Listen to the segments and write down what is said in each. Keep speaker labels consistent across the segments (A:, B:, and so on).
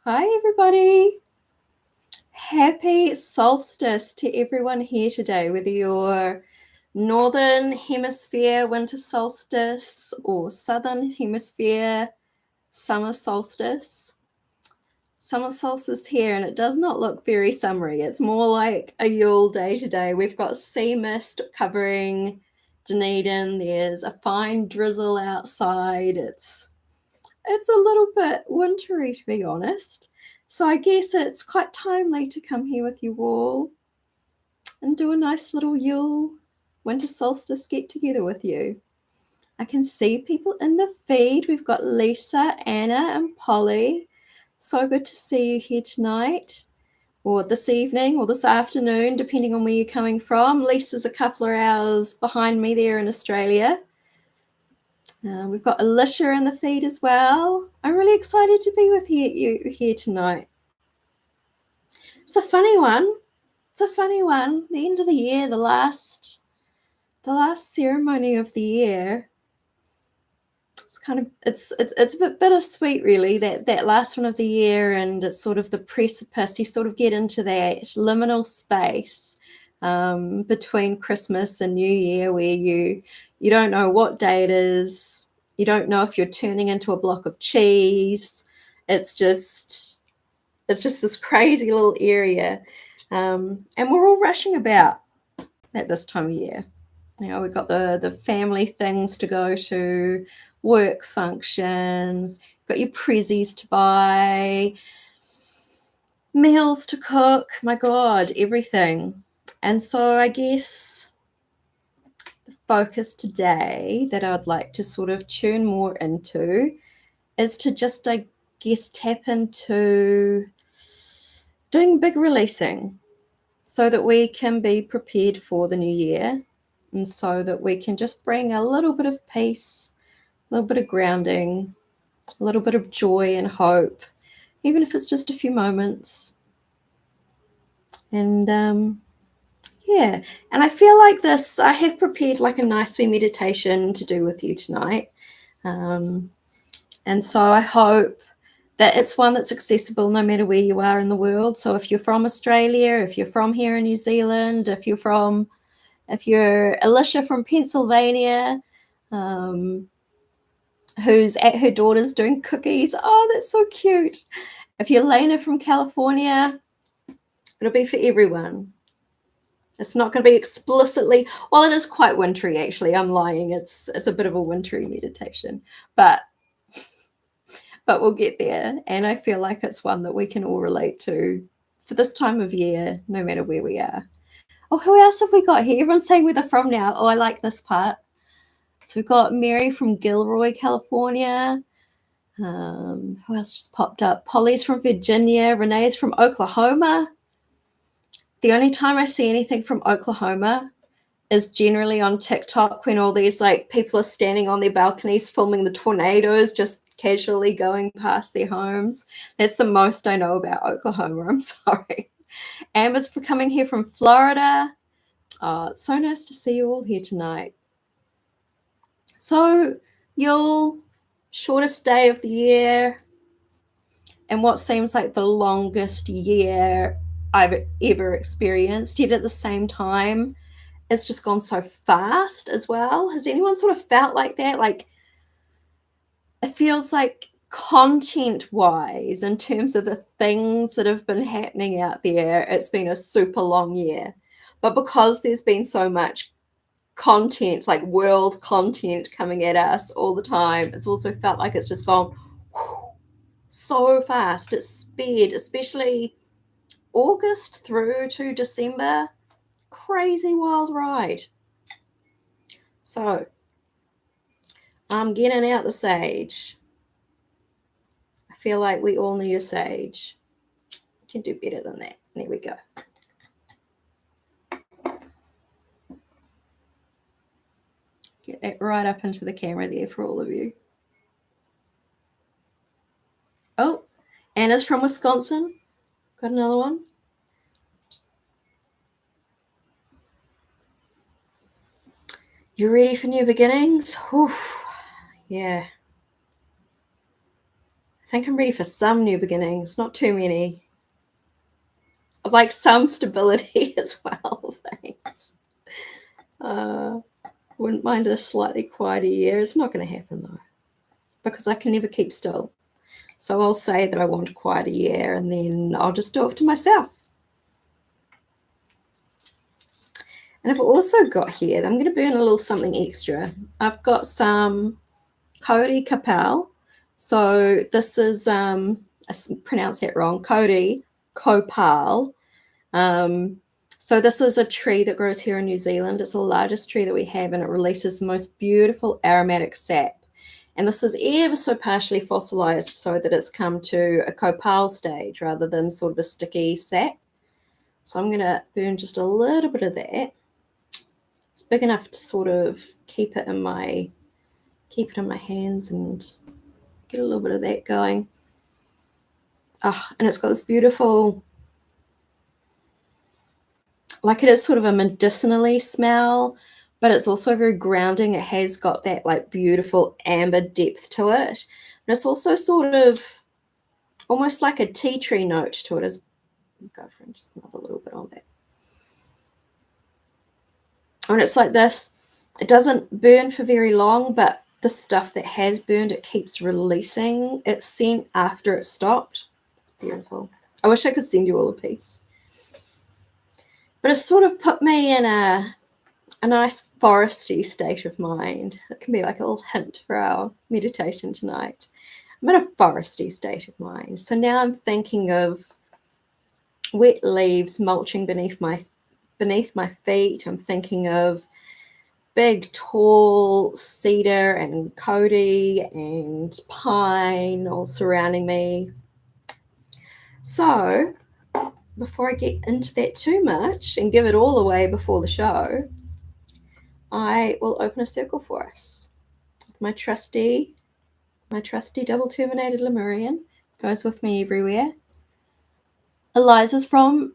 A: Hi, everybody. Happy solstice to everyone here today, whether you're Northern Hemisphere winter solstice or Southern Hemisphere summer solstice. Summer solstice here, and it does not look very summery. It's more like a Yule day today. We've got sea mist covering Dunedin. There's a fine drizzle outside. It's a little bit wintry, to be honest. So I guess it's quite timely to come here with you all and do a nice little Yule winter solstice get together with you. I can see people in the feed. We've got Lisa, Anna, and Polly. So good to see you here tonight, or this evening, or this afternoon, depending on where you're coming from. Lisa's a couple of hours behind me there in Australia. We've got Alicia in the feed as well. I'm really excited to be with you here tonight. It's a funny one. The end of the year, the last ceremony of the year. It's a bit bittersweet, really. That last one of the year, and it's sort of the precipice. You sort of get into that liminal space between Christmas and New Year, where you don't know what day it is. You don't know if you're turning into a block of cheese. It's just this crazy little area, and we're all rushing about at this time of year. We've got the family things to go to, work functions, got your prezzies to buy, meals to cook, my God, everything. And so I guess the focus today that I'd like to sort of tune more into is to just, I guess, tap into doing big releasing so that we can be prepared for the new year, and so that we can just bring a little bit of peace, a little bit of grounding, a little bit of joy and hope, even if it's just a few moments. And yeah, and I feel like this, I have prepared like a nice wee meditation to do with you tonight. And so I hope that it's one that's accessible no matter where you are in the world. So if you're from Australia, if you're from here in New Zealand, if you're Alicia from Pennsylvania, who's at her daughter's doing cookies. Oh, that's so cute. If you're Lena from California, it'll be for everyone. It's not going to be explicitly, well, it is quite wintry, actually. I'm lying. It's a bit of a wintry meditation, but we'll get there. And I feel like it's one that we can all relate to for this time of year, no matter where we are. Oh, who else have we got here? Everyone's saying where they're from now. Oh, I like this part. So we've got Mary from Gilroy, California. Who else just popped up? Polly's from Virginia. Renee's from Oklahoma. The only time I see anything from Oklahoma is generally on TikTok, when all these like people are standing on their balconies filming the tornadoes just casually going past their homes. That's the most I know about Oklahoma. I'm sorry. Amber's for coming here from Florida. Oh, it's so nice to see you all here tonight. So, Yule, shortest day of the year, and what seems like the longest year I've ever experienced. Yet at the same time, it's just gone so fast as well. Has anyone sort of felt like that? Like, it feels like content-wise, in terms of the things that have been happening out there, it's been a super long year. But because there's been so much content, like world content coming at us all the time, it's also felt like it's just gone so fast. It's sped, especially August through to December. Crazy wild ride. So I'm getting out the sage. I feel like we all need a sage. Can do better than that. There we go. Get that right up into the camera there for all of you. Oh, Anna's from Wisconsin. Got another one. You ready for new beginnings? Whew. Yeah. think I'm ready for some new beginnings, not too many. I'd like some stability as well, thanks. Wouldn't mind a slightly quieter year. It's not going to happen though, because I can never keep still. So I'll say that I want a quieter year and then I'll just do it to myself. And I've also got here, I'm going to burn a little something extra. I've got some Cody Capel. So this is, I pronounced that wrong, Cody Copal. So this is a tree that grows here in New Zealand. It's the largest tree that we have, and it releases the most beautiful aromatic sap. And this is ever so partially fossilized so that it's come to a copal stage rather than sort of a sticky sap. So I'm going to burn just a little bit of that. It's big enough to sort of keep it in my hands and get a little bit of that going. Oh, and it's got this beautiful, like it is sort of a medicinally smell, but it's also very grounding. It has got that like beautiful amber depth to it. And it's also sort of almost like a tea tree note to it. As go for just another little bit on that. And it's like this. It doesn't burn for very long, but the stuff that has burned, it keeps releasing its scent after it stopped. It's beautiful. I wish I could send you all a piece. But it's sort of put me in a nice foresty state of mind. It can be like a little hint for our meditation tonight. I'm in a foresty state of mind. So now I'm thinking of wet leaves mulching beneath my feet. I'm thinking of big, tall cedar and Cody and pine all surrounding me. So before I get into that too much and give it all away before the show, I will open a circle for us. My trusty double terminated Lemurian goes with me everywhere. Eliza's from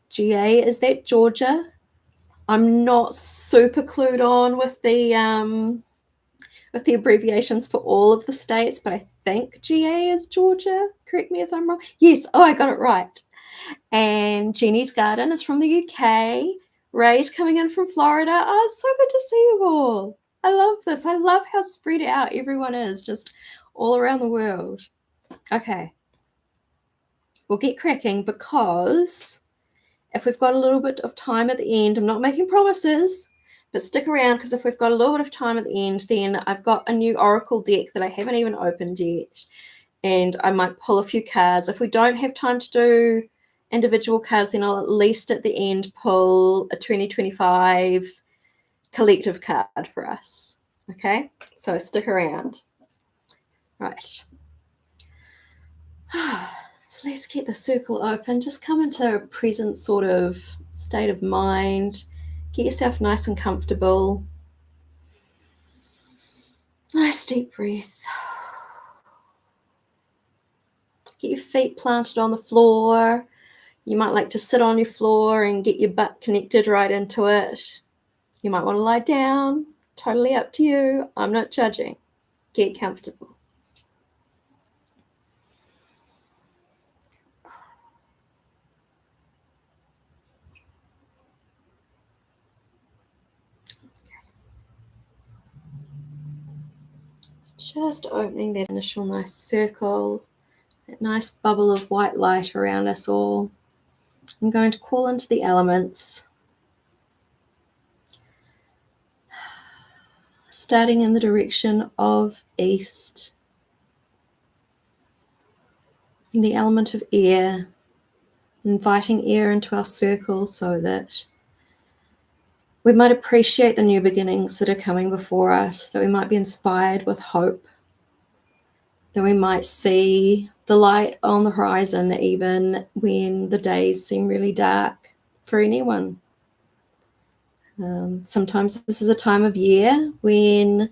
A: GA. Is that Georgia? I'm not super clued on with the abbreviations for all of the states, but I think GA is Georgia. Correct me if I'm wrong. Yes. Oh, I got it right. And Jeannie's Garden is from the UK. Ray's coming in from Florida. Oh, it's so good to see you all. I love this. I love how spread out everyone is, just all around the world. Okay. We'll get cracking, because if we've got a little bit of time at the end, I'm not making promises, but stick around, because if we've got a little bit of time at the end, then I've got a new Oracle deck that I haven't even opened yet, and I might pull a few cards. If we don't have time to do individual cards, then I'll at least at the end pull a 2025 collective card for us. Okay, so stick around. Right. So let's get the circle open. Just come into a present sort of state of mind. Get yourself nice and comfortable. Nice deep breath. Get your feet planted on the floor. You might like to sit on your floor and get your butt connected right into it. You might want to lie down. Totally up to you. I'm not judging. Get comfortable. Just opening that initial nice circle, that nice bubble of white light around us all. I'm going to call into the elements, starting in the direction of east. And the element of air, inviting air into our circle so that we might appreciate the new beginnings that are coming before us, that we might be inspired with hope, that we might see the light on the horizon even when the days seem really dark for anyone. Sometimes this is a time of year when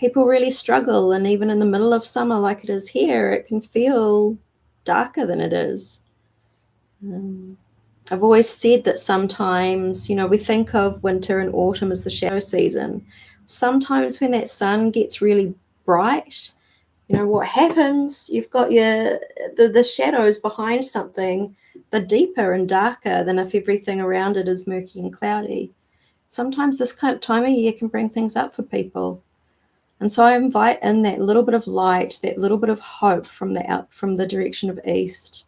A: people really struggle, and even in the middle of summer like it is here, it can feel darker than it is. I've always said that sometimes, we think of winter and autumn as the shadow season. Sometimes when that sun gets really bright, what happens, you've got the shadows behind something, they're deeper and darker than if everything around it is murky and cloudy. Sometimes this kind of time of year can bring things up for people. And so I invite in that little bit of light, that little bit of hope from the direction of east,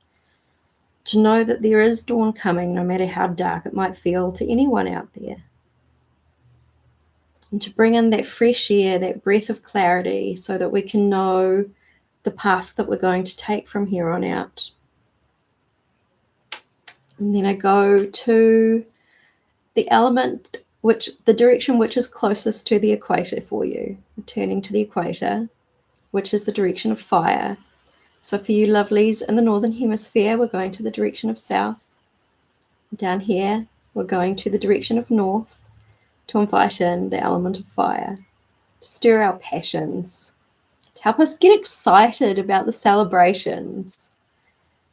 A: to know that there is dawn coming, no matter how dark it might feel to anyone out there. And to bring in that fresh air, that breath of clarity, so that we can know the path that we're going to take from here on out. And then I go to the element, the direction which is closest to the equator for you. I'm turning to the equator, which is the direction of fire. So for you lovelies in the Northern Hemisphere, we're going to the direction of south. Down here, we're going to the direction of north to invite in the element of fire, to stir our passions, to help us get excited about the celebrations,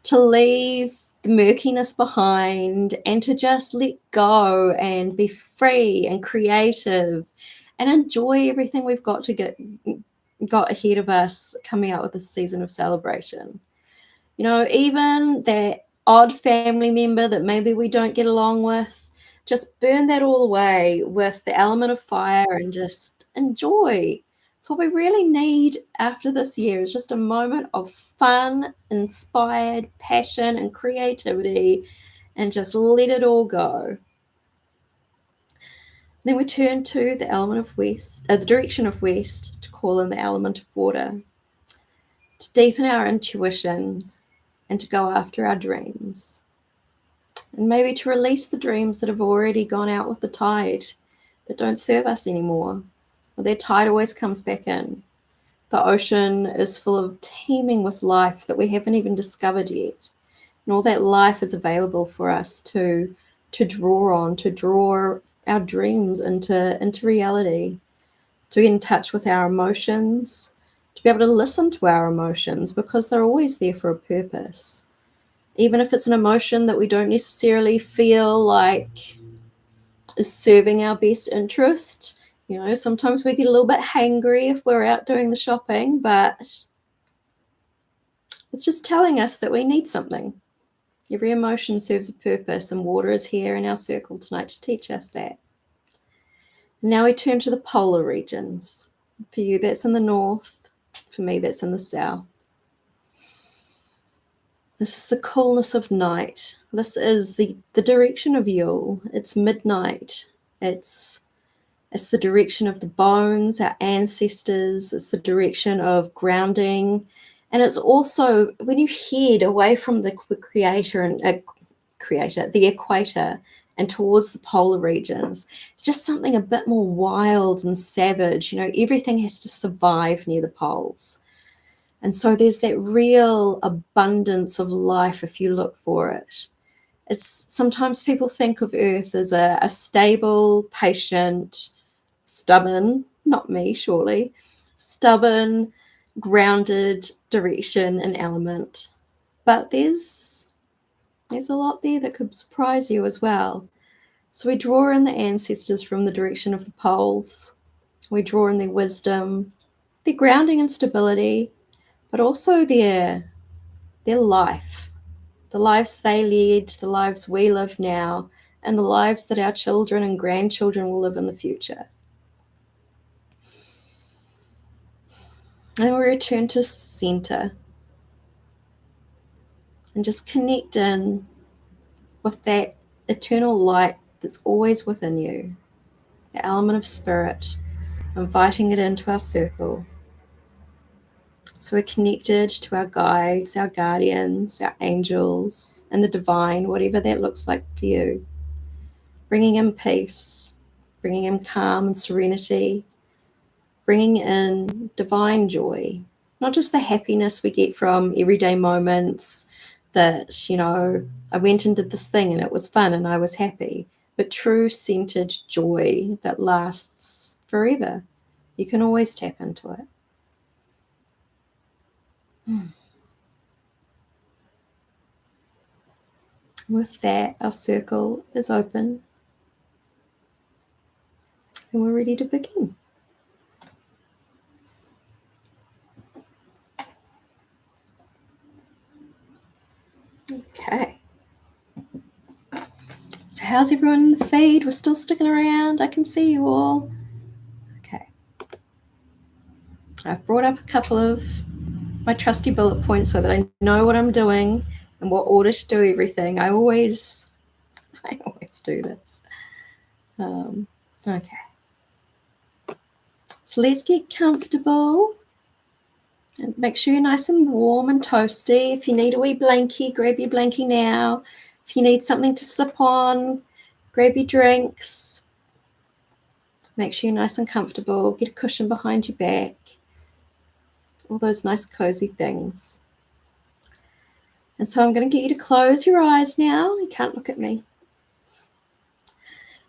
A: to leave the murkiness behind and to just let go and be free and creative and enjoy everything we've got ahead of us coming out with this season of celebration. Even that odd family member that maybe we don't get along with, just burn that all away with the element of fire and just enjoy. So what we really need after this year is just a moment of fun, inspired passion and creativity, and just let it all go. Then we turn to the element of west, the direction of west, to call in the element of water, to deepen our intuition and to go after our dreams. And maybe to release the dreams that have already gone out with the tide, that don't serve us anymore. Well, their tide always comes back in. The ocean is full of teeming with life that we haven't even discovered yet. And all that life is available for us to draw on, to draw our dreams into reality, to get in touch with our emotions, to be able to listen to our emotions, because they're always there for a purpose. Even if it's an emotion that we don't necessarily feel like is serving our best interest. Sometimes we get a little bit hangry if we're out doing the shopping, but it's just telling us that we need something. Every emotion serves a purpose, and water is here in our circle tonight to teach us that. Now we turn to the polar regions. For you, that's in the north. For me, that's in the south. This is the coolness of night. This is the direction of Yule. It's midnight. It's the direction of the bones, our ancestors. It's the direction of grounding. And it's also when you head away from the the equator and towards the polar regions, it's just something a bit more wild and savage. Everything has to survive near the poles. And so there's that real abundance of life if you look for it. It's sometimes people think of Earth as a stable, patient, stubborn, not me, surely, stubborn, grounded direction and element. But there's a lot there that could surprise you as well. So we draw in the ancestors from the direction of the poles. We draw in their wisdom, their grounding and stability, but also their life, the lives they led, the lives we live now, and the lives that our children and grandchildren will live in the future. And we return to center and just connect in with that eternal light that's always within you, the element of spirit, inviting it into our circle. So we're connected to our guides, our guardians, our angels, and the divine, whatever that looks like for you. Bringing in peace, bringing in calm and serenity, bringing in divine joy, not just the happiness we get from everyday moments that, I went and did this thing and it was fun and I was happy, but true centered joy that lasts forever. You can always tap into it. With that, our circle is open and we're ready to begin. Okay. So how's everyone in the feed? We're still sticking around. I can see you all. Okay. I've brought up a couple of my trusty bullet points so that I know what I'm doing and what order to do everything. I always do this. Okay. So let's get comfortable and make sure you're nice and warm and toasty. If you need a wee blankie, grab your blankie now. If you need something to sip on, grab your drinks. Make sure you're nice and comfortable. Get a cushion behind your back. All those nice cozy things. And so I'm going to get you to close your eyes now. You can't look at me.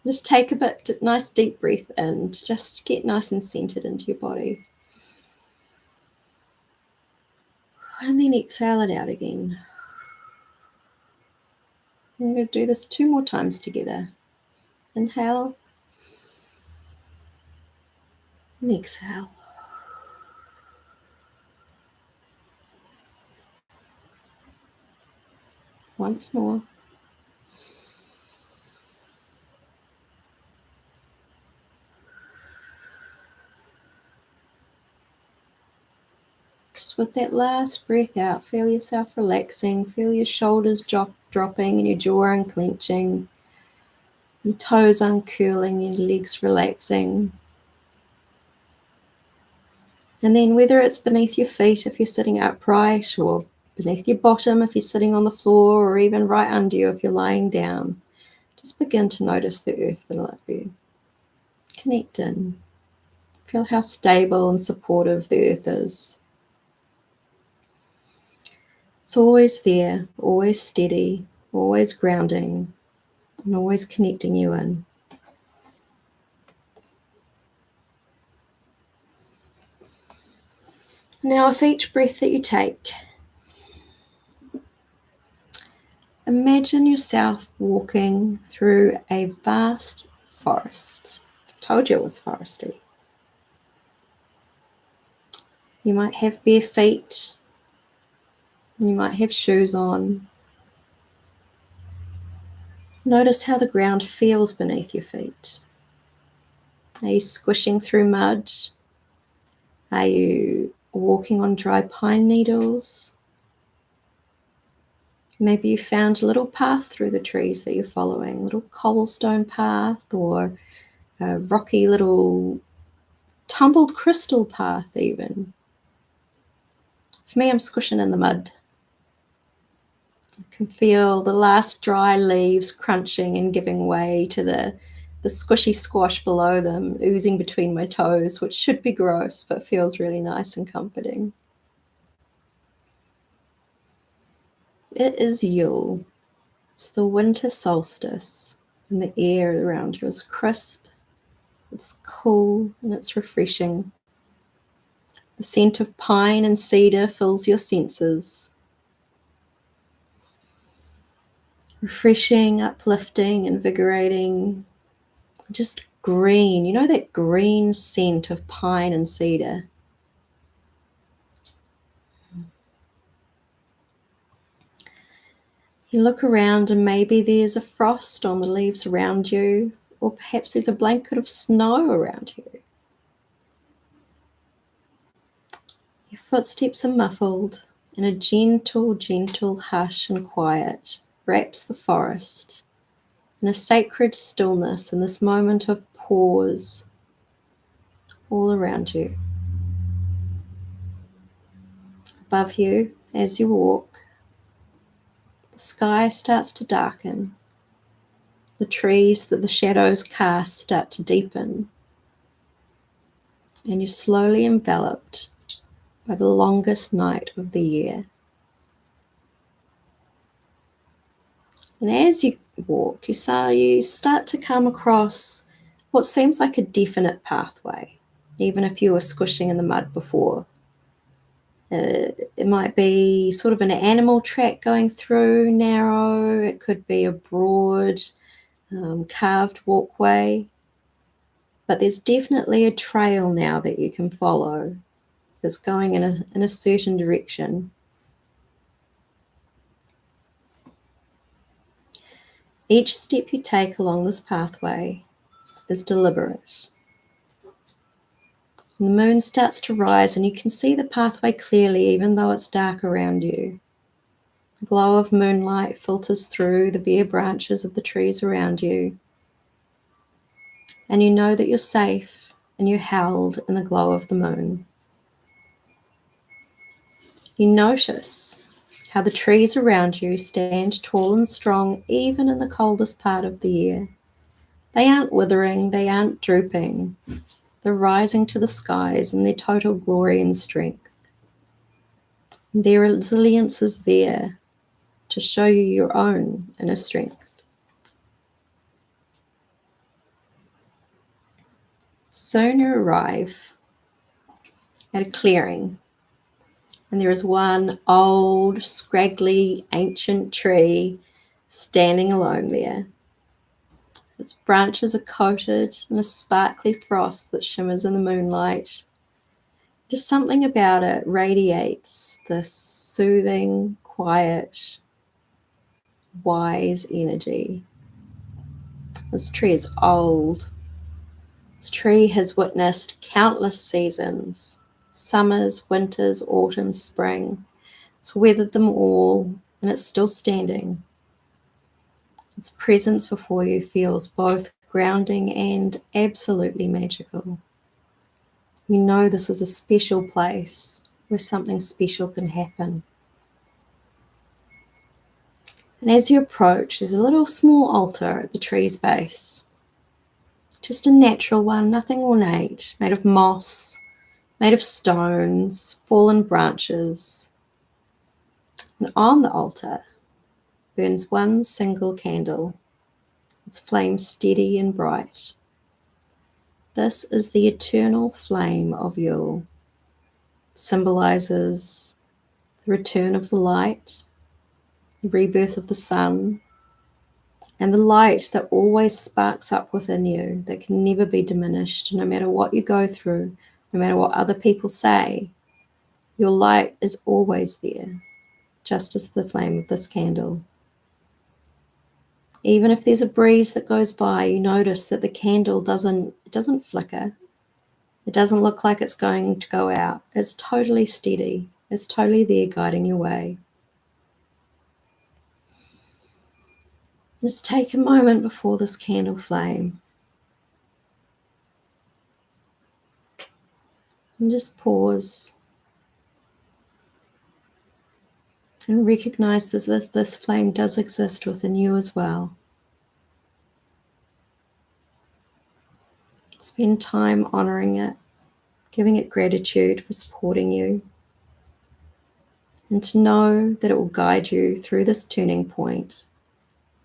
A: Just take a nice deep breath in. Just get nice and centered into your body. And then exhale it out again. I'm going to do this 2 more times together. Inhale and exhale. Once more. Just with that last breath out, feel yourself relaxing. Feel your shoulders dropping and your jaw unclenching. Your toes uncurling, your legs relaxing. And then whether it's beneath your feet if you're sitting upright, or beneath your bottom if you're sitting on the floor, or even right under you if you're lying down, just begin to notice the earth below you. Connect in. Feel how stable and supportive the earth is. It's always there, always steady, always grounding, and always connecting you in. Now with each breath that you take, imagine yourself walking through a vast forest. I told you it was foresty. You might have bare feet. You might have shoes on. Notice how the ground feels beneath your feet. Are you squishing through mud? Are you walking on dry pine needles? Maybe you found a little path through the trees that you're following, a little cobblestone path, or a rocky little tumbled crystal path even. For me, I'm squishing in the mud. I can feel the last dry leaves crunching and giving way to the squishy squash below them, oozing between my toes, which should be gross, but feels really nice and comforting. It is Yule. It's the winter solstice, and the air around you is crisp, it's cool, and it's refreshing. The scent of pine and cedar fills your senses. Refreshing, uplifting, invigorating, just green. You know that green scent of pine and cedar? You look around and maybe there's a frost on the leaves around you, or perhaps there's a blanket of snow around you. Your footsteps are muffled, and a gentle, gentle hush and quiet wraps the forest in a sacred stillness in this moment of pause all around you. Above you, as you walk, the sky starts to darken. The trees that the shadows cast start to deepen, and you're slowly enveloped by the longest night of the year. And as you walk, you start to come across what seems like a definite pathway, even if you were squishing in the mud before. It might be sort of an animal track going through, narrow. It could be a broad, carved walkway. But there's definitely a trail now that you can follow that's going in a certain direction. Each step you take along this pathway is deliberate. And the moon starts to rise and you can see the pathway clearly even though it's dark around you. The glow of moonlight filters through the bare branches of the trees around you. And you know that you're safe and you're held in the glow of the moon. You notice how the trees around you stand tall and strong even in the coldest part of the year. They aren't withering, they aren't drooping. They're rising to the skies in their total glory and strength. Their resilience is there to show you your own inner strength. Soon you arrive at a clearing, and there is one old, scraggly, ancient tree standing alone there. Its branches are coated in a sparkly frost that shimmers in the moonlight. Just something about it radiates this soothing, quiet, wise energy. This tree is old. This tree has witnessed countless seasons, summers, winters, autumns, spring. It's weathered them all, and it's still standing. Its presence before you feels both grounding and absolutely magical. You know this is a special place where something special can happen. And as you approach, there's a little small altar at the tree's base. Just a natural one, nothing ornate, made of moss, made of stones, fallen branches. And on the altar burns one single candle, its flame steady and bright. This is the eternal flame of Yule. It symbolizes the return of the light, the rebirth of the sun, and the light that always sparks up within you, that can never be diminished, no matter what you go through, no matter what other people say. Your light is always there, just as the flame of this candle. Even if there's a breeze that goes by, you notice that the candle doesn't flicker. It doesn't look like it's going to go out. It's totally steady. It's totally there guiding your way. Just take a moment before this candle flame and just pause and recognize as if this flame does exist within you as well. Spend time honoring it, giving it gratitude for supporting you, and to know that it will guide you through this turning point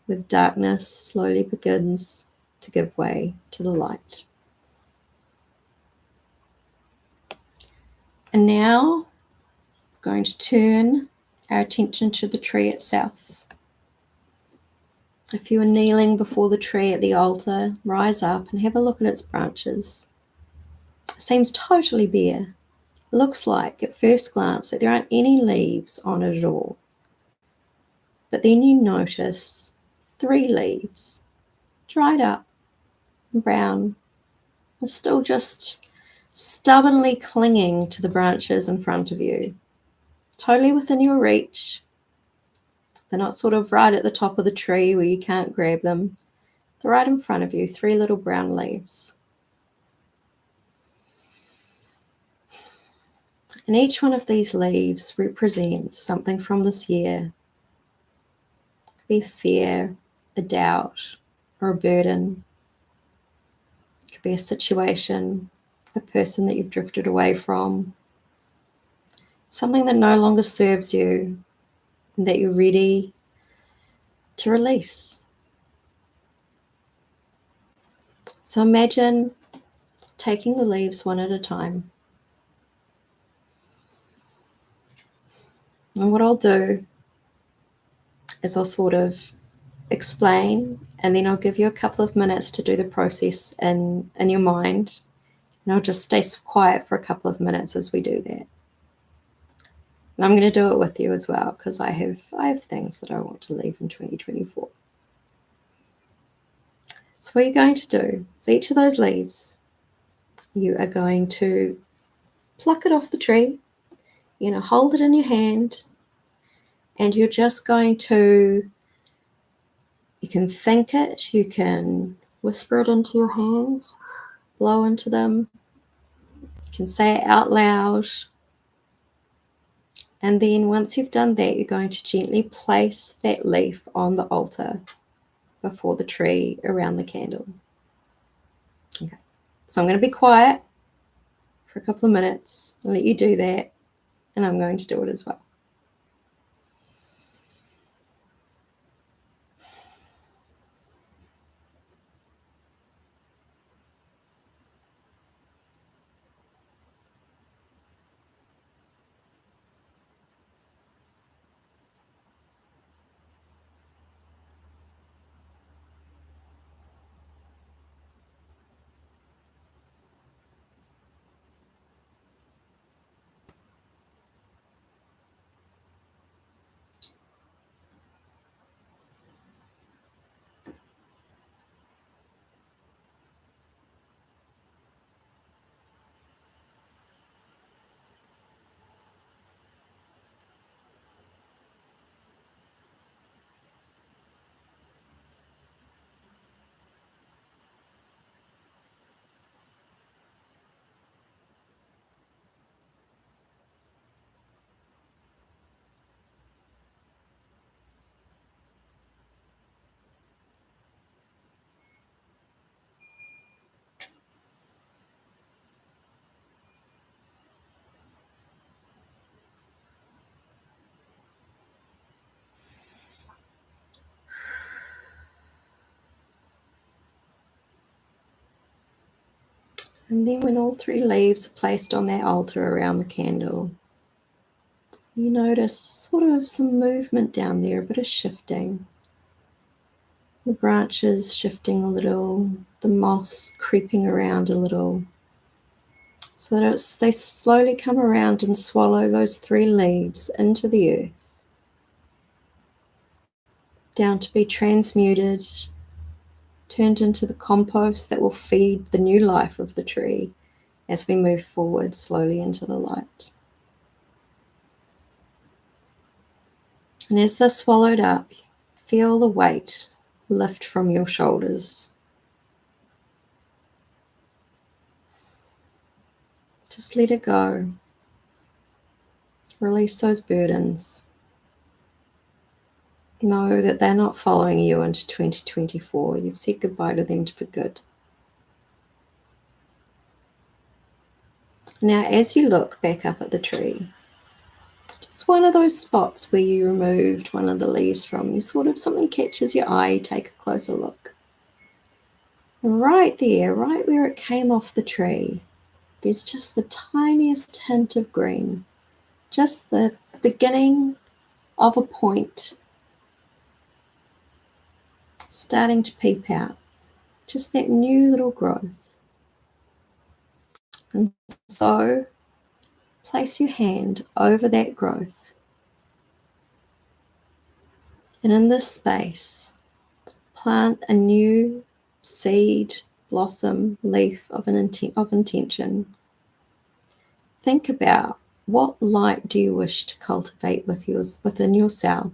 A: where darkness slowly begins to give way to the light. And now we're going to turn our attention to the tree itself. If you are kneeling before the tree at the altar, rise up and have a look at its branches. It seems totally bare. It looks like at first glance that there aren't any leaves on it at all. But then you notice 3 leaves, dried up and brown. They're still just stubbornly clinging to the branches in front of you, totally within your reach. They're not sort of right at the top of the tree where you can't grab them. They're right in front of you, 3 little brown leaves. And each one of these leaves represents something from this year. It could be a fear, a doubt, or a burden. It could be a situation, a person that you've drifted away from, something that no longer serves you and that you're ready to release. So imagine taking the leaves one at a time. And what I'll do is I'll sort of explain, and then I'll give you a couple of minutes to do the process in your mind. And I'll just stay quiet for a couple of minutes as we do that. And I'm going to do it with you as well, because I have things that I want to leave in 2024. So what you're going to do is each of those leaves, you are going to pluck it off the tree, hold it in your hand, and you're just going to, you can think it, you can whisper it into your hands, blow into them, you can say it out loud. And then once you've done that, you're going to gently place that leaf on the altar before the tree around the candle. Okay. So I'm going to be quiet for a couple of minutes and let you do that, and I'm going to do it as well. And then when all 3 leaves are placed on that altar around the candle, you notice sort of some movement down there, a bit of shifting. The branches shifting a little, the moss creeping around a little, so that they slowly come around and swallow those 3 leaves into the earth, down to be transmuted, turned into the compost that will feed the new life of the tree as we move forward slowly into the light. And as they're swallowed up, feel the weight lift from your shoulders. Just let it go. Release those burdens. Know that they're not following you into 2024. You've said goodbye to them for good. Now, as you look back up at the tree, just one of those spots where you removed one of the leaves from, something catches your eye, you take a closer look. And right there, right where it came off the tree, there's just the tiniest hint of green, just the beginning of a point starting to peep out, just that new little growth. And so place your hand over that growth, and in this space plant a new seed, blossom, leaf of intention. Think about, what light do you wish to cultivate within yourself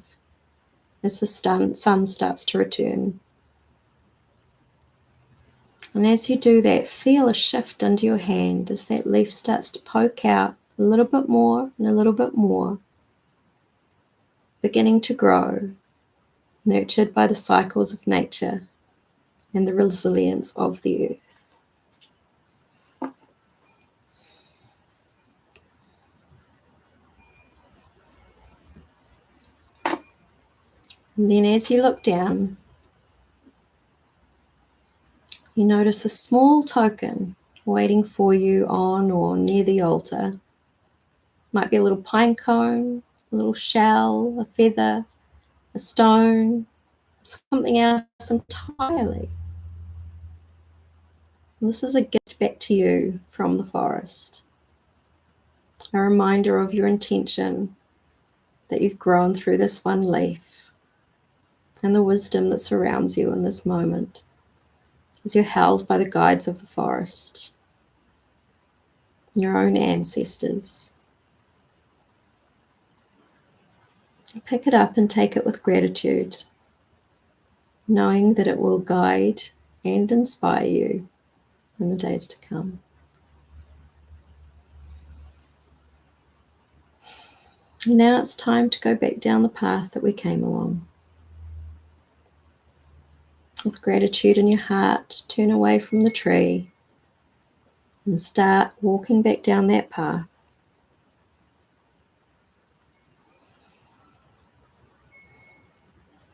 A: as the sun starts to return? And as you do that, feel a shift under your hand as that leaf starts to poke out a little bit more and a little bit more, beginning to grow, nurtured by the cycles of nature and the resilience of the earth. And then as you look down, you notice a small token waiting for you on or near the altar. Might be a little pine cone, a little shell, a feather, a stone, something else entirely. And this is a gift back to you from the forest, a reminder of your intention, that you've grown through this one leaf, and the wisdom that surrounds you in this moment. as you're held by the guides of the forest, your own ancestors. Pick it up and take it with gratitude, knowing that it will guide and inspire you in the days to come. Now it's time to go back down the path that we came along. With gratitude in your heart, turn away from the tree and start walking back down that path.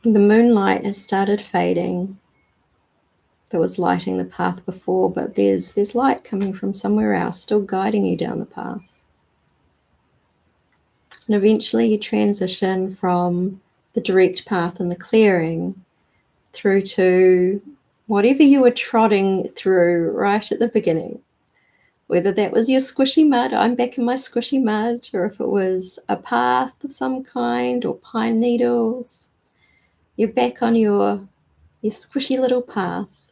A: The moonlight has started fading. That was lighting the path before, but there's light coming from somewhere else, still guiding you down the path. And eventually you transition from the direct path in the clearing through to whatever you were trotting through right at the beginning. Whether that was your squishy mud, I'm back in my squishy mud, or if it was a path of some kind or pine needles, you're back on your squishy little path.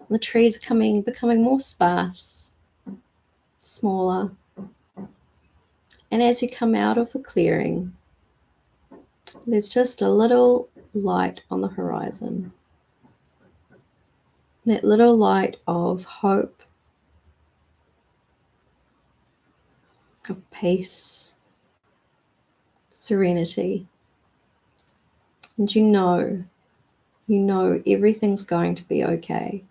A: The trees are becoming more sparse, smaller. And as you come out of the clearing, there's just a little light on the horizon. That little light of hope, of peace, serenity. And you know everything's going to be okay.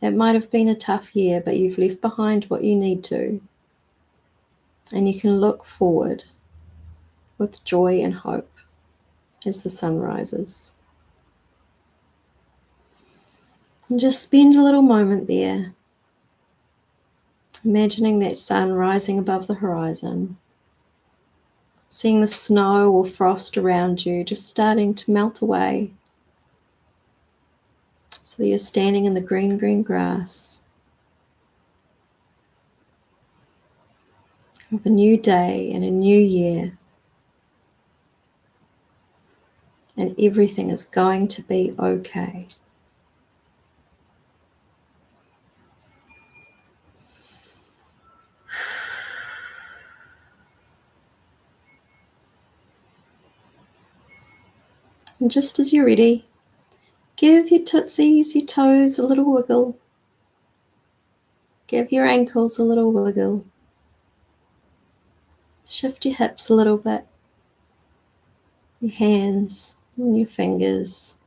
A: It might have been a tough year, but you've left behind what you need to. And you can look forward with joy and hope as the sun rises. And just spend a little moment there, imagining that sun rising above the horizon, seeing the snow or frost around you just starting to melt away, so that you're standing in the green, green grass of a new day and a new year. And everything is going to be okay. And just as you're ready, give your tootsies, your toes a little wiggle. Give your ankles a little wiggle. Shift your hips a little bit. Your hands and your fingers.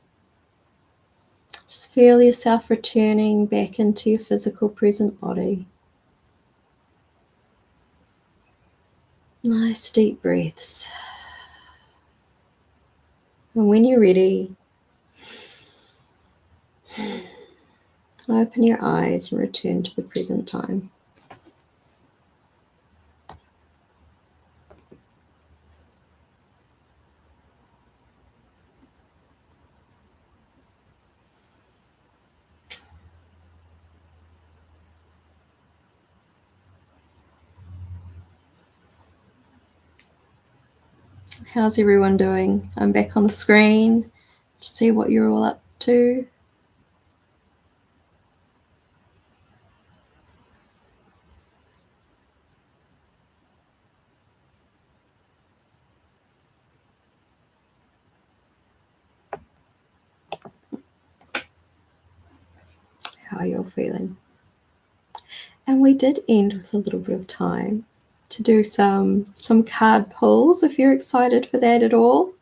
A: Just feel yourself returning back into your physical present body. Nice deep breaths. And when you're ready, open your eyes and return to the present time. How's everyone doing? I'm back on the screen to see what you're all up to. How are you all feeling? And we did end with a little bit of time to do some card pulls, if you're excited for that at all.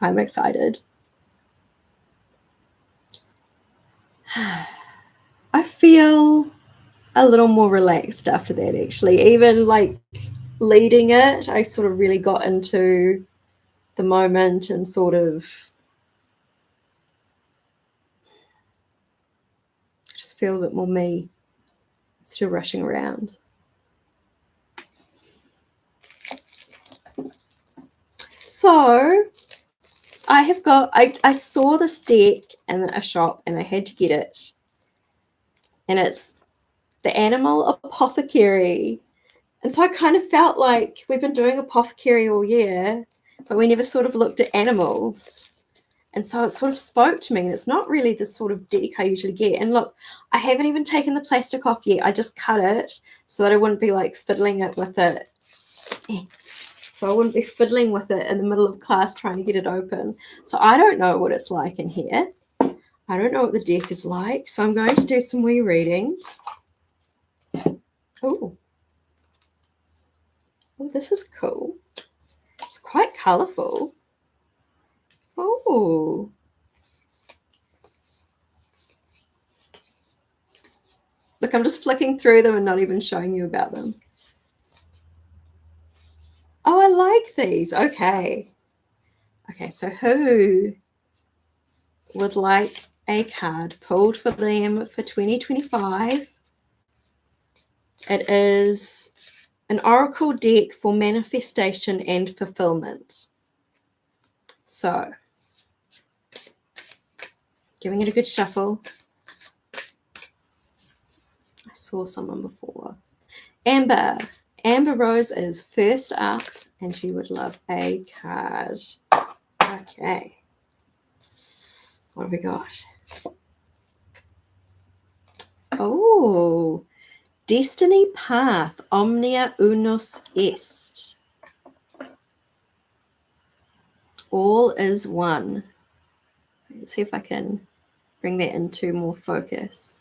A: I'm excited. I feel a little more relaxed after that, actually. Even like leading it, I sort of really got into the moment and sort of just feel a bit more me, still rushing around. So I saw this deck in a shop and I had to get it. And it's the Animal Apothecary. And so I kind of felt like we've been doing apothecary all year, but we never sort of looked at animals. And so it sort of spoke to me, and it's not really the sort of deck I usually get. And look, I haven't even taken the plastic off yet. I just cut it so that I wouldn't be like fiddling it with it. So I wouldn't be fiddling with it in the middle of class trying to get it open. So I don't know what it's like in here. I don't know what the deck is like. So I'm going to do some wee readings. Oh, this is cool. It's quite colourful. Oh. Look, I'm just flicking through them and not even showing you about them. Oh, I like these. Okay. Okay, so who would like a card pulled for them for 2025? It is an oracle deck for manifestation and fulfillment. So, giving it a good shuffle. I saw someone before. Amber. Amber Rose is first up, and she would love a card. Okay. What have we got? Oh, Destiny Path, Omnia Unus Est. All is one. Let's see if I can bring that into more focus.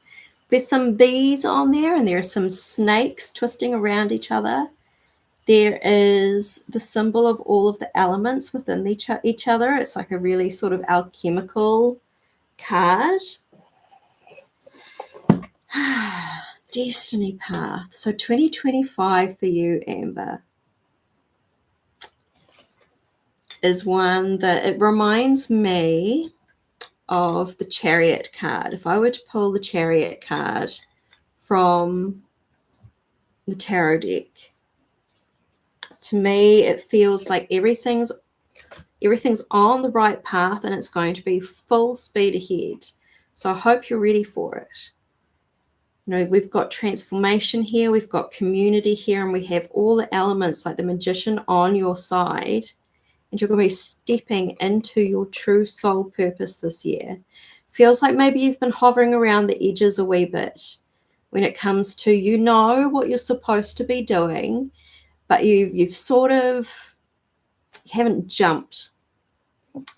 A: There's some bees on there, and there are some snakes twisting around each other. There is the symbol of all of the elements within each other. It's like a really sort of alchemical card. Destiny Path. So 2025 for you, Amber, is one that it reminds me of the Chariot card. If I were to pull the Chariot card from the tarot deck, to me it feels like everything's on the right path, and it's going to be full speed ahead. So I hope you're ready for it. You know, we've got transformation here, we've got community here, and we have all the elements like the Magician on your side, and you're going to be stepping into your true soul purpose this year. Feels like maybe you've been hovering around the edges a wee bit when it comes to, you know, what you're supposed to be doing, but you've sort of, you haven't jumped.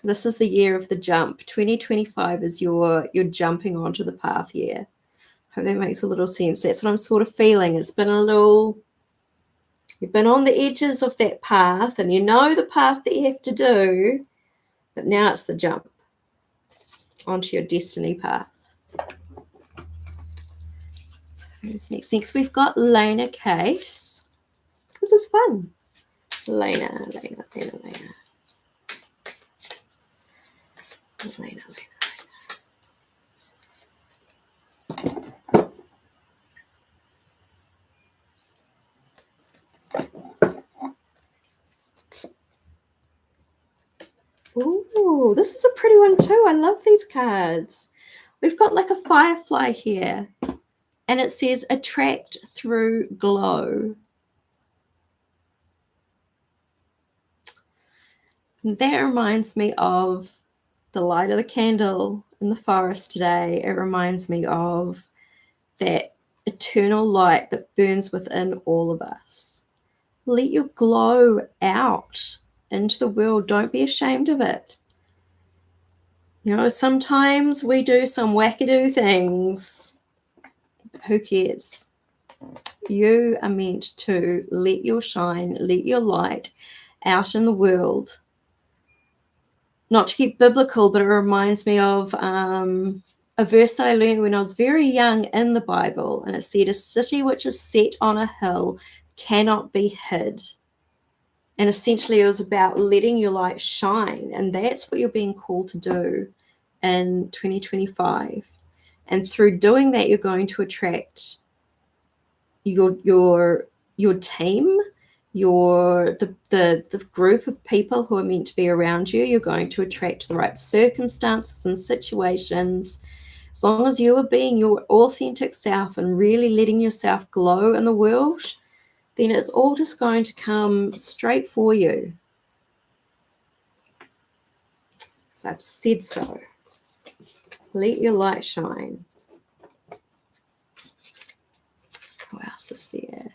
A: This is the year of the jump. 2025 is you're jumping onto the path year. Hope that makes a little sense. That's what I'm sort of feeling. It's been a little, you've been on the edges of that path, and you know the path that you have to do, but now it's the jump onto your destiny path. So who's next? Next we've got Lena Case. This is fun. Lena. Ooh, this is a pretty one too. I love these cards. We've got like a firefly here, and it says attract through glow. And that reminds me of the light of the candle in the forest today. It reminds me of that eternal light that burns within all of us. Let your glow out into the world. Don't be ashamed of it. You know, sometimes we do some wackadoo things. Who cares? You are meant to let your shine, let your light out in the world. Not to get biblical, but it reminds me of a verse that I learned when I was very young in the Bible, and it said, a city which is set on a hill cannot be hid. And essentially it was about letting your light shine, and that's what you're being called to do in 2025. And through doing that, you're going to attract your team, the group of people who are meant to be around you. You're going to attract the right circumstances and situations. As long as you are being your authentic self and really letting yourself glow in the world, then it's all just going to come straight for you. I've said so. Let your light shine. Who else is there?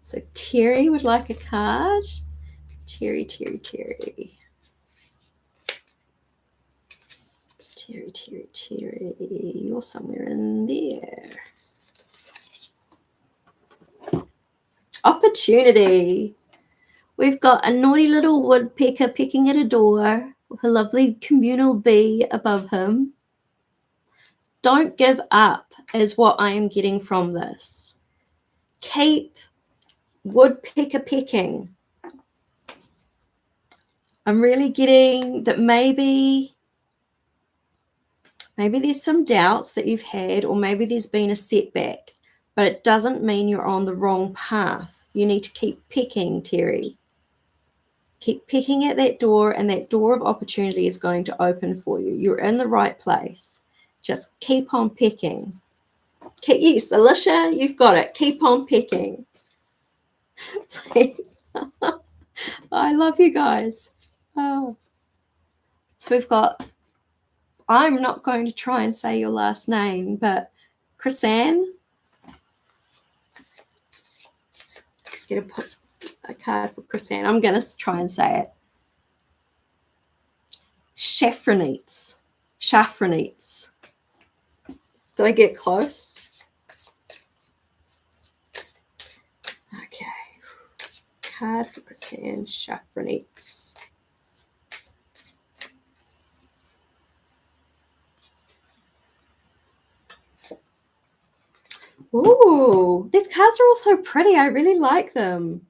A: So Terry would like a card. Terry. Terry, you're somewhere in there. Opportunity. We've got a naughty little woodpecker pecking at a door with a lovely communal bee above him. Don't give up is what I am getting from this. Keep woodpecker pecking. I'm really getting that maybe there's some doubts that you've had, or maybe there's been a setback, but it doesn't mean you're on the wrong path. You need to keep pecking, Terry. Keep pecking at that door, and that door of opportunity is going to open for you. You're in the right place. Just keep on pecking. Yes, Alicia, you've got it. Keep on pecking. Please. I love you guys. Oh. So we've got, I'm not going to try and say your last name, but Chrisanne. Let's get a card for Chrisanne. I'm going to try and say it. Shafronites. Did I get close? Okay. Card for Chrisanne. Shafronites. Ooh, these cards are all so pretty. I really like them.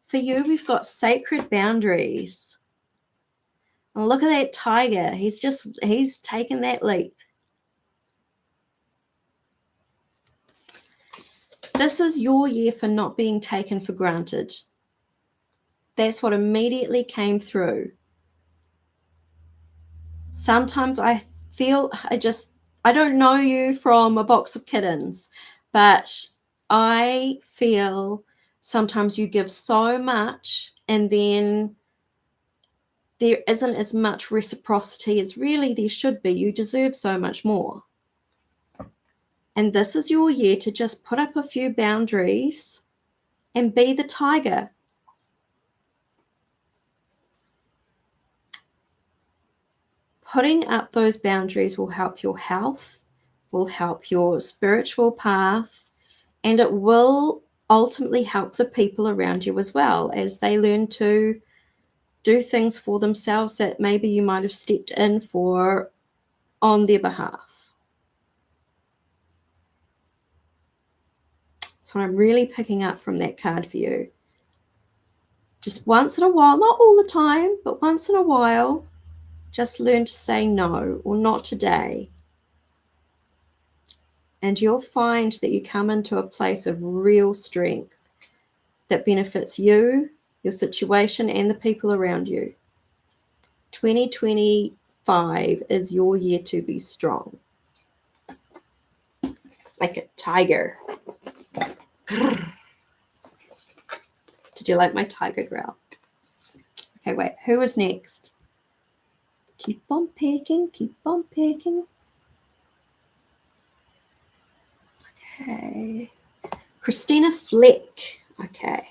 A: For you, we've got sacred boundaries. Oh, look at that tiger. He's taken that leap. This is your year for not being taken for granted. That's what immediately came through. Sometimes I feel I don't know you from a box of kittens, but I feel sometimes you give so much and then there isn't as much reciprocity as really there should be. You deserve so much more. And this is your year to just put up a few boundaries and be the tiger. Putting up those boundaries will help your health, will help your spiritual path, and it will ultimately help the people around you as well as they learn to do things for themselves that maybe you might have stepped in for on their behalf. So I'm really picking up from that card for you. Just once in a while, not all the time, but once in a while, just learn to say no or not today. And you'll find that you come into a place of real strength that benefits you, your situation, and the people around you. 2025 is your year to be strong. Like a tiger. Did you like my tiger growl? Okay, wait, who is next? Keep on pecking, keep on pecking. Okay. Christina Fleck. Okay.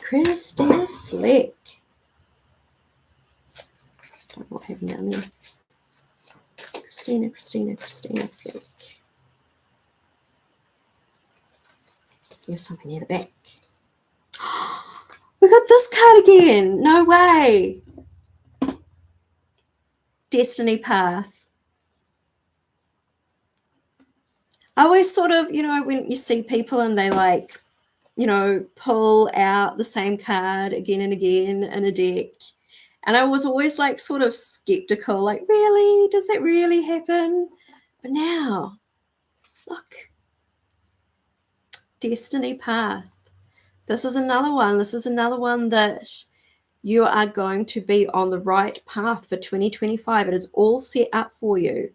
A: Christina Fleck. Don't know what happened down there. Christina Fleck. There's something near the back. We got this card again. No way. Destiny Path. I always sort of, when you see people and they pull out the same card again and again in a deck. And I was always sort of skeptical, really? Does that really happen? But now, look. Destiny Path. This is another one. This is another one that you are going to be on the right path for 2025. It is all set up for you.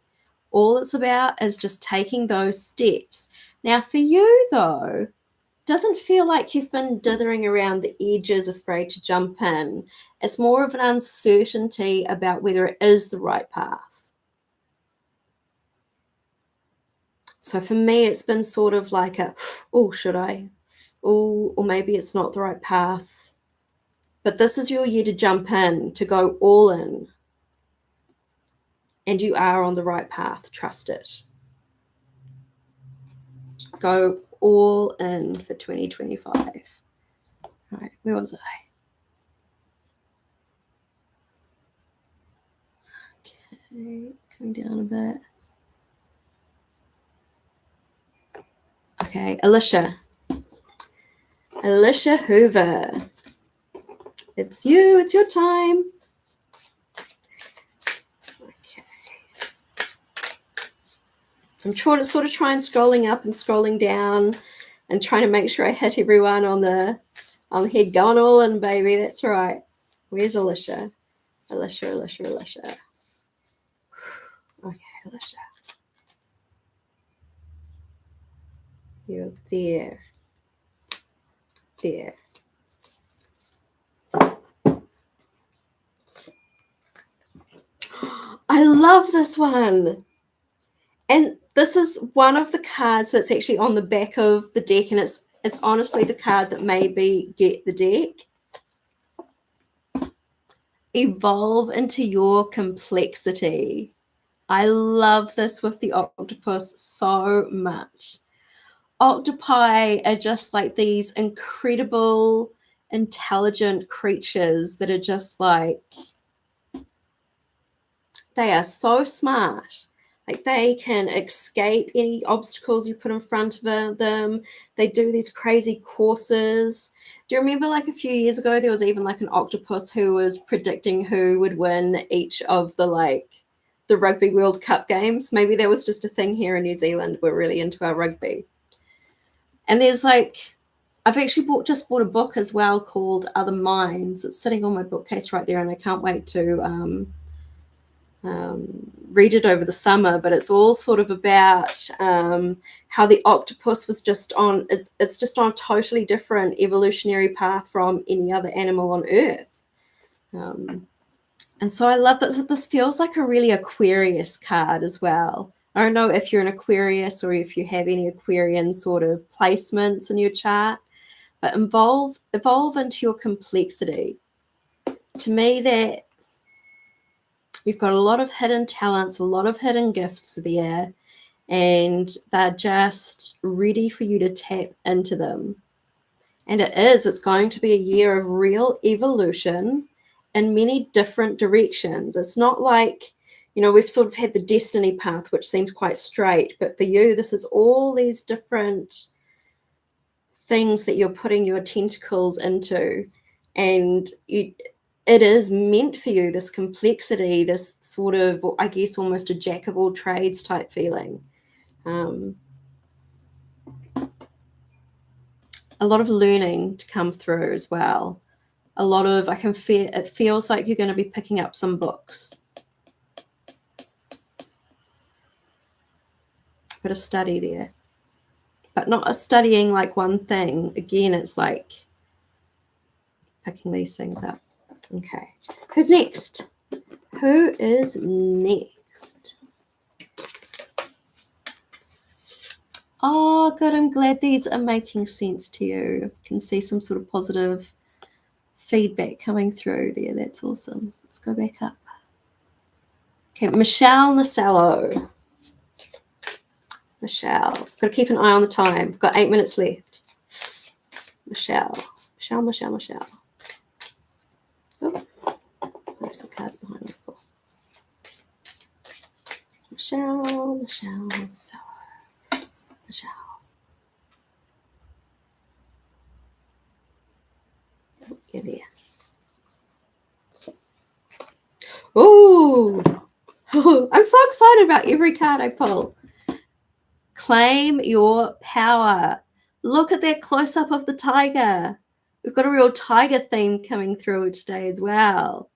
A: All it's about is just taking those steps. Now, for you, though, doesn't feel like you've been dithering around the edges, afraid to jump in. It's more of an uncertainty about whether it is the right path. So for me, it's been sort of like a, oh, should I? Oh, or maybe it's not the right path. But this is your year to jump in, to go all in. And you are on the right path. Trust it. Go all in for 2025. All right, where was I? Okay, coming down a bit. Okay, Alicia Hoover. It's you. It's your time. Okay. I'm trying to sort of scrolling up and scrolling down and trying to make sure I hit everyone on the head. Going all in, baby. That's right. Where's Alicia? Alicia. Okay, Alicia. You're there. There. I love this one. And this is one of the cards that's actually on the back of the deck, and it's honestly the card that made me get the deck. Evolve into your complexity. I love this with the octopus so much. Octopi are just like these incredible, intelligent creatures that are just like, they are so smart. Like they can escape any obstacles you put in front of them. They do these crazy courses. Do you remember like a few years ago, there was even like an octopus who was predicting who would win each of the Rugby World Cup games? Maybe that was just a thing here in New Zealand. We're really into our rugby. And there's like, I've actually just bought a book as well called Other Minds. It's sitting on my bookcase right there, and I can't wait to read it over the summer. But it's all sort of about how the octopus was just on, it's just on a totally different evolutionary path from any other animal on Earth. And so I love that this feels like a really Aquarius card as well. I don't know if you're an Aquarius or if you have any Aquarian sort of placements in your chart, but evolve into your complexity. To me, that you've got a lot of hidden talents, a lot of hidden gifts there, and they're just ready for you to tap into them. And it's going to be a year of real evolution in many different directions. It's not like, we've sort of had the destiny path, which seems quite straight, but for you, this is all these different things that you're putting your tentacles into, and it is meant for you, this complexity, this sort of, I guess, almost a jack of all trades type feeling. A lot of learning to come through as well. A lot of, it feels like you're going to be picking up some books. Bit of study there, but not a studying like one thing. Again, it's like picking these things up. Okay, who's next? Who is next? Oh, good. I'm glad these are making sense to you. I can see some sort of positive feedback coming through there. That's awesome. Let's go back up. Okay, Michelle Nasello. Michelle. Got to keep an eye on the time. We've got 8 minutes left. Michelle. Oh, there's some cards behind me. Cool. Michelle. Oh, you're there. Oh, I'm so excited about every card I pull. Claim your power. Look at that close-up of the tiger. We've got a real tiger theme coming through today as well.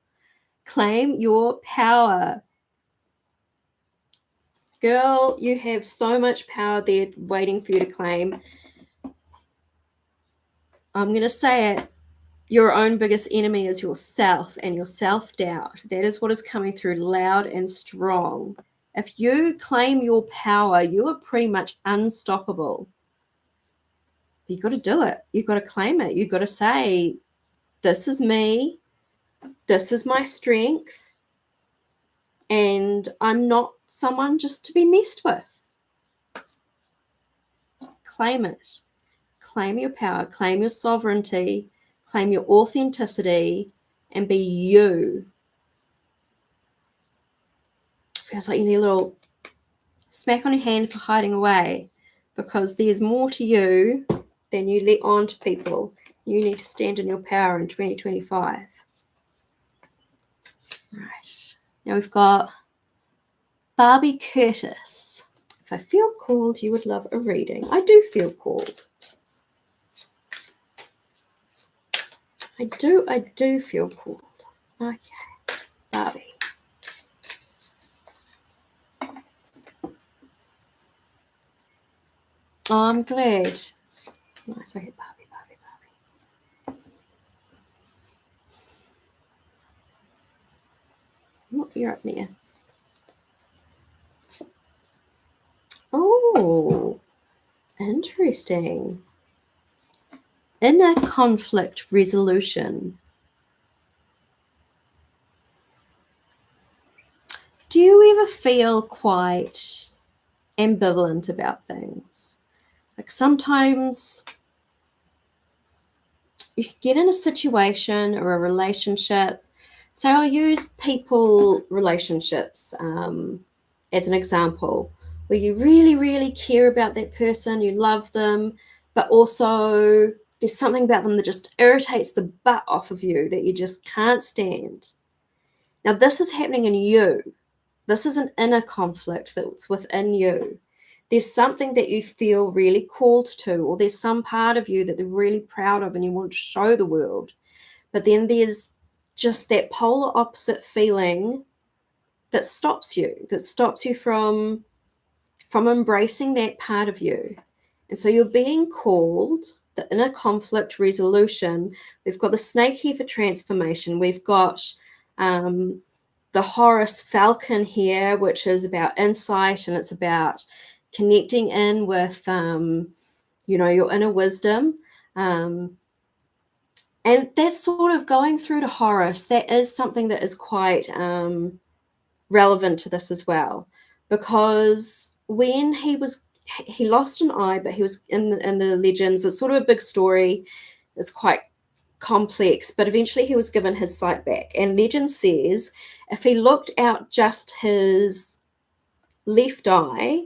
A: Claim your power. Girl, you have so much power there waiting for you to claim. I'm going to say it. Your own biggest enemy is yourself and your self-doubt. That is what is coming through loud and strong. If you claim your power, you are pretty much unstoppable. You got to do it. You got to claim it. You got to say, this is me. This is my strength. And I'm not someone just to be messed with. Claim it. Claim your power. Claim your sovereignty. Claim your authenticity and be you. Feels like you need a little smack on your hand for hiding away, because there's more to you than you let on to people. You need to stand in your power in 2025. Right. Now we've got Barbie Curtis. If I feel called, you would love a reading. I do feel called. I do feel called. Okay. Barbie. Oh, I'm glad. Nice. Okay, Barbie. Oh, you're up there. Oh, interesting. Inner conflict resolution. Do you ever feel quite ambivalent about things? Like sometimes you can get in a situation or a relationship. So I'll use people relationships as an example, where you really, really care about that person, you love them, but also there's something about them that just irritates the butt off of you that you just can't stand. Now, this is happening in you. This is an inner conflict that's within you. There's something that you feel really called to, or there's some part of you that they're really proud of and you want to show the world. But then there's just that polar opposite feeling that stops you from embracing that part of you. And so you're being called the inner conflict resolution. We've got the snake here for transformation. We've got the Horus Falcon here, which is about insight, and it's about connecting in with, your inner wisdom. And that's sort of going through to Horus. That is something that is quite relevant to this as well, because when he lost an eye, but he was in the legends. It's sort of a big story. It's quite complex, but eventually he was given his sight back. And legend says if he looked out just his left eye,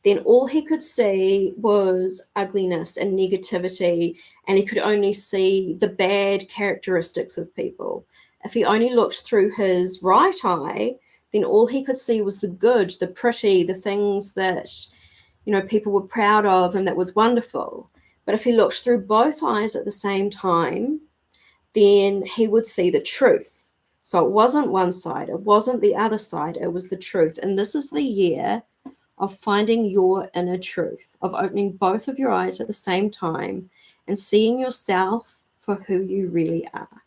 A: then all he could see was ugliness and negativity, and he could only see the bad characteristics of people. If he only looked through his right eye, then all he could see was the good, the pretty, the things that people were proud of and that was wonderful. But if he looked through both eyes at the same time, then he would see the truth. So it wasn't one side, it wasn't the other side, it was the truth. And this is the year of finding your inner truth, of opening both of your eyes at the same time and seeing yourself for who you really are.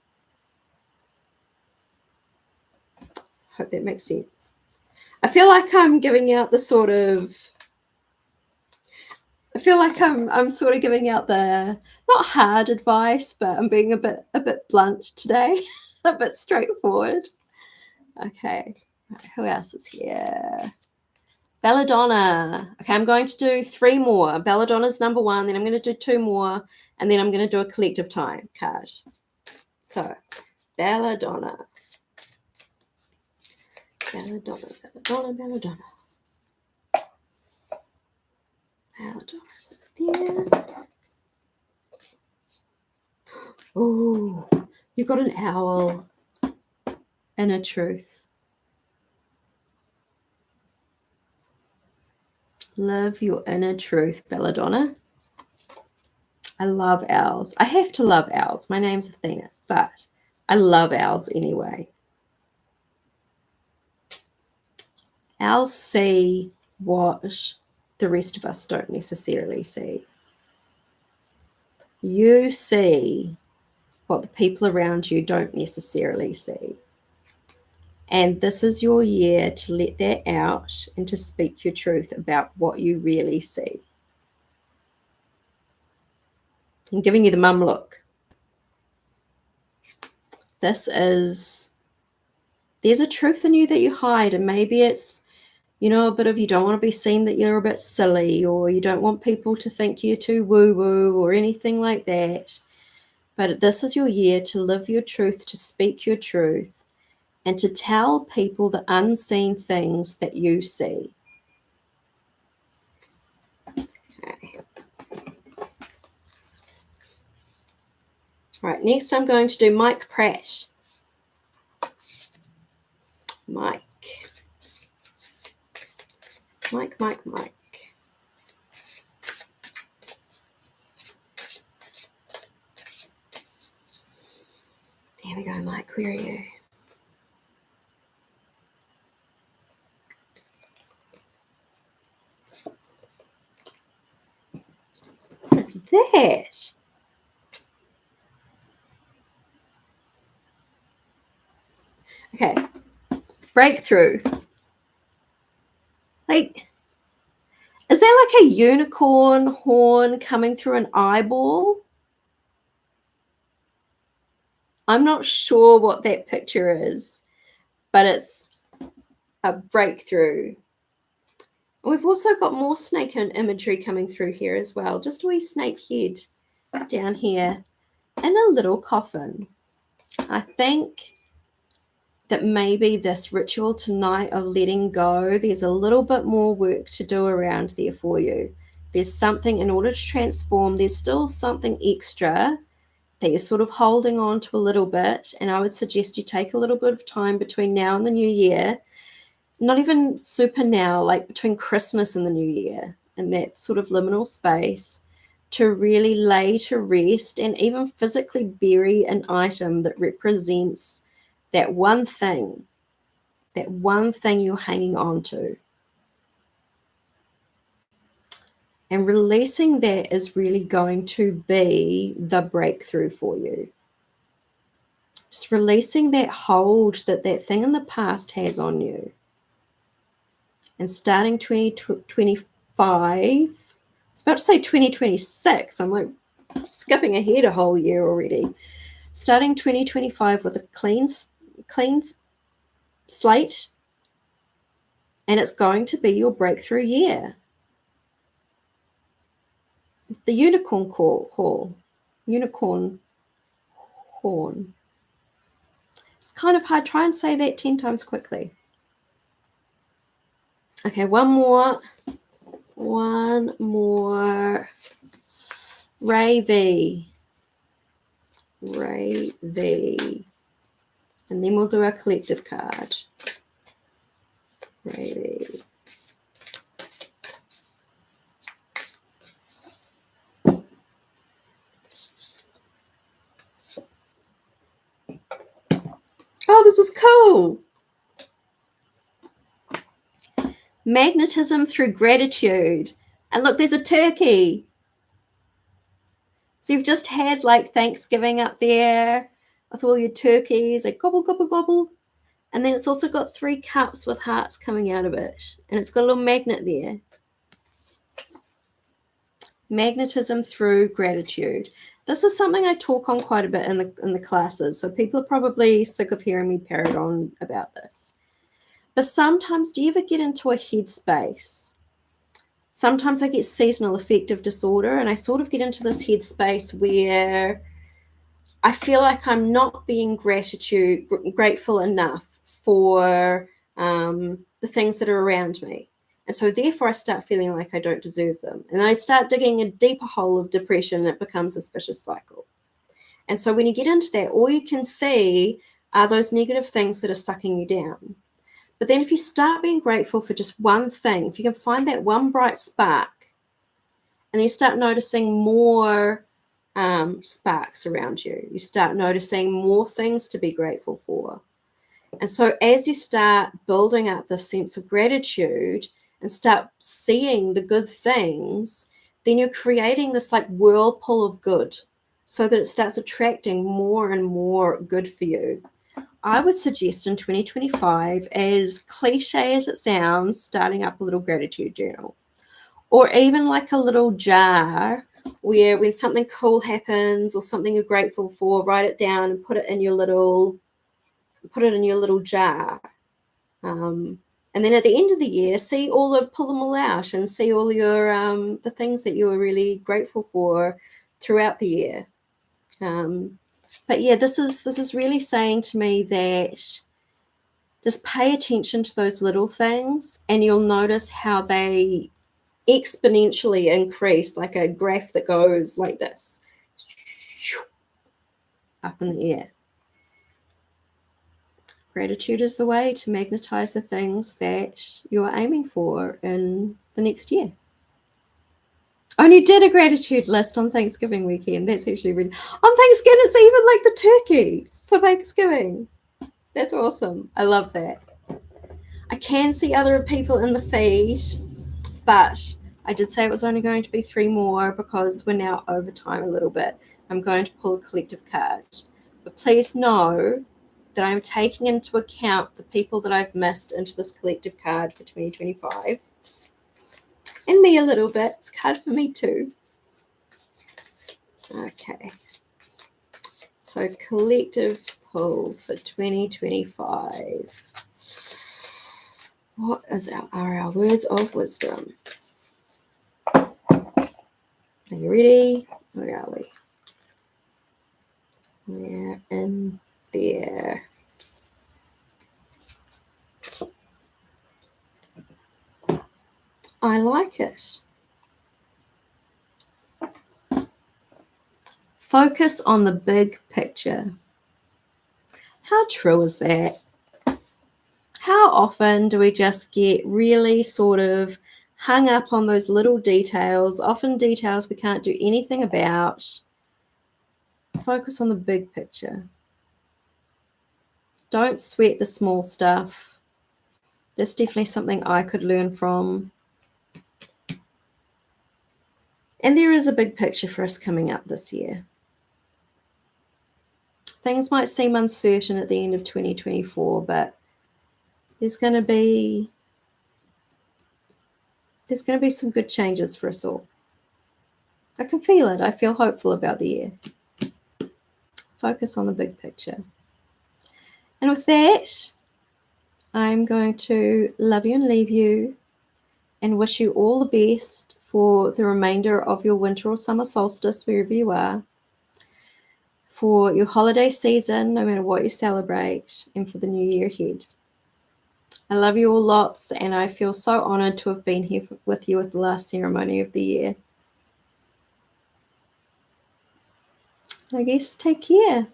A: Hope that makes sense. I feel like I'm giving out the sort of I'm sort of giving out the not hard advice, but I'm being a bit blunt today, a bit straightforward. Okay, right, who else is here? Belladonna. Okay, I'm going to do 3 more. Belladonna's number 1, then I'm going to do 2 more, and then I'm going to do a collective time card. So, Belladonna. Belladonna's there. Oh, you got an owl. Inner truth. Live your inner truth, Belladonna. I love owls. I have to love owls. My name's Athena, but I love owls anyway. Owls see what the rest of us don't necessarily see. You see what the people around you don't necessarily see. And this is your year to let that out and to speak your truth about what you really see. I'm giving you the mum look. There's a truth in you that you hide, and maybe it's, a bit of you don't want to be seen that you're a bit silly, or you don't want people to think you're too woo-woo or anything like that. But this is your year to live your truth, to speak your truth, and to tell people the unseen things that you see. Okay. All right, next I'm going to do Mike Pratt. Mike. Here we go, Mike. Where are you? What's that? Okay. Breakthrough. Like, is that like a unicorn horn coming through an eyeball? I'm not sure what that picture is, but it's a breakthrough. We've also got more snake imagery coming through here as well. Just a wee snake head down here and a little coffin. I think that maybe this ritual tonight of letting go, there's a little bit more work to do around there for you. There's something in order to transform. There's still something extra that you're sort of holding on to a little bit. And I would suggest you take a little bit of time between now and the new year. Not even super now, like between Christmas and the new year, in that sort of liminal space, to really lay to rest and even physically bury an item that represents that one thing you're hanging on to. And releasing that is really going to be the breakthrough for you. Just releasing that hold that thing in the past has on you. And starting 2025, I was about to say 2026. I'm like skipping ahead a whole year already. Starting 2025 with a clean slate, and it's going to be your breakthrough year. The unicorn horn. It's kind of hard. Try and say that 10 times quickly. Okay, one more. Ravy. And then we'll do our collective card. Ravy. Oh, this is cool. Magnetism through gratitude. And look, there's a turkey. So you've just had like Thanksgiving up there with all your turkeys, like gobble, gobble, gobble. And then it's also got 3 cups with hearts coming out of it. And it's got a little magnet there. Magnetism through gratitude. This is something I talk on quite a bit in the classes. So people are probably sick of hearing me parrot on about this. But sometimes, do you ever get into a headspace? Sometimes I get seasonal affective disorder, and I sort of get into this headspace where I feel like I'm not being grateful enough for the things that are around me. And so therefore I start feeling like I don't deserve them. And I start digging a deeper hole of depression, and it becomes this vicious cycle. And so when you get into that, all you can see are those negative things that are sucking you down. But then if you start being grateful for just one thing, if you can find that one bright spark, and you start noticing more sparks around you, you start noticing more things to be grateful for. And so as you start building up this sense of gratitude and start seeing the good things, then you're creating this like whirlpool of good so that it starts attracting more and more good for you. I would suggest in 2025, as cliche as it sounds, starting up a little gratitude journal, or even like a little jar where when something cool happens or something you're grateful for, write it down and put it in your little jar. And then at the end of the year, pull them all out and see all your the things that you were really grateful for throughout the year. But yeah, this is really saying to me that just pay attention to those little things, and you'll notice how they exponentially increase, like a graph that goes like this, up in the air. Gratitude is the way to magnetize the things that you're aiming for in the next year. I only did a gratitude list on Thanksgiving weekend. That's actually really... On Thanksgiving, it's even like the turkey for Thanksgiving. That's awesome. I love that. I can see other people in the feed, but I did say it was only going to be 3 more because we're now over time a little bit. I'm going to pull a collective card. But please know that I'm taking into account the people that I've missed into this collective card for 2025. And me a little bit. It's a card for me too. Okay. So collective pull for 2025. What are our words of wisdom? Are you ready? Where are we? We're in there. I like it. Focus on the big picture. How true is that? How often do we just get really sort of hung up on those little details, often details we can't do anything about? Focus on the big picture. Don't sweat the small stuff. That's definitely something I could learn from. And there is a big picture for us coming up this year. Things might seem uncertain at the end of 2024, but there's going to be some good changes for us all. I can feel it. I feel hopeful about the year. Focus on the big picture. And with that, I'm going to love you and leave you and wish you all the best for the remainder of your winter or summer solstice, wherever you are, for your holiday season, no matter what you celebrate, and for the new year ahead. I love you all lots, and I feel so honored to have been here with you with the last ceremony of the year. I guess take care.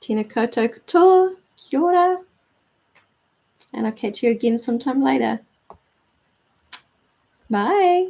A: Tēnā koutou katoa, kia ora, and I'll catch you again sometime later. Bye.